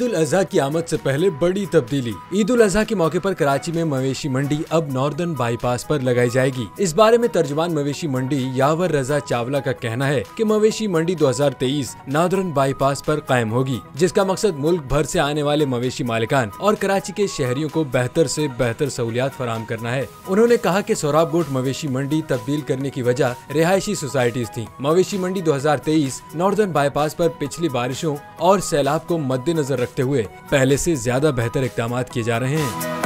ईद उल अजहा की आमद से पहले बड़ी तब्दीली। ईद उल अजहा के मौके पर कराची में मवेशी मंडी अब नॉर्दर्न बाईपास पर लगाई जाएगी। इस बारे में तर्जुमान मवेशी मंडी यावर रजा चावला का कहना है कि मवेशी मंडी 2023 नॉर्दर्न बाईपास पर कायम होगी, जिसका मकसद मुल्क भर से आने वाले मवेशी मालिकान और कराची के शहरियों को बेहतर से बेहतर सहूलियात फराहम करना है। उन्होंने कहा कि सोराब गोट मवेशी मंडी तब्दील करने की वजह रिहायशी सोसाइटीज थी। मवेशी मंडी 2023 नॉर्दर्न बाईपास पर पिछली बारिशों और सैलाब को मद्देनजर रखते हुए पहले से ज्यादा बेहतर इक़दाम किए जा रहे हैं।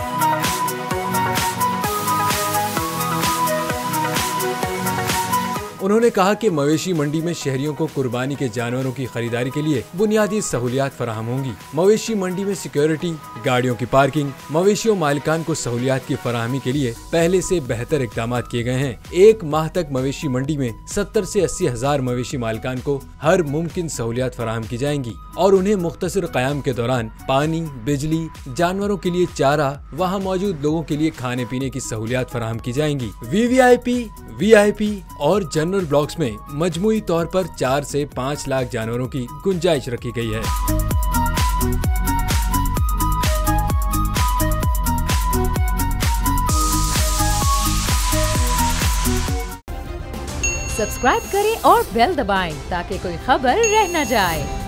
उन्होंने कहा कि मवेशी मंडी में शहरियों को कुर्बानी के जानवरों की खरीदारी के लिए बुनियादी सहूलियात फराहम होंगी। मवेशी मंडी में सिक्योरिटी, गाड़ियों की पार्किंग, मवेशियों मालिकान को सहूलियात की फराहमी के लिए पहले से बेहतर इक़दाम किए गए हैं। एक माह तक मवेशी मंडी में 70 से 80 हजार मवेशी मालिकान को हर मुमकिन सहूलियात फराहम की जाएंगी और उन्हें मुख्तसर क़याम के दौरान पानी, बिजली, जानवरों के लिए चारा, वहाँ मौजूद लोगों के लिए खाने पीने की सहूलियात फराहम की जाएंगी। VIP और जनरल ब्लॉक्स में मजमूई तौर पर 4 से 5 लाख जानवरों की गुंजाइश रखी गई है। सब्सक्राइब करें और बेल दबाएं ताकि कोई खबर रह न जाए।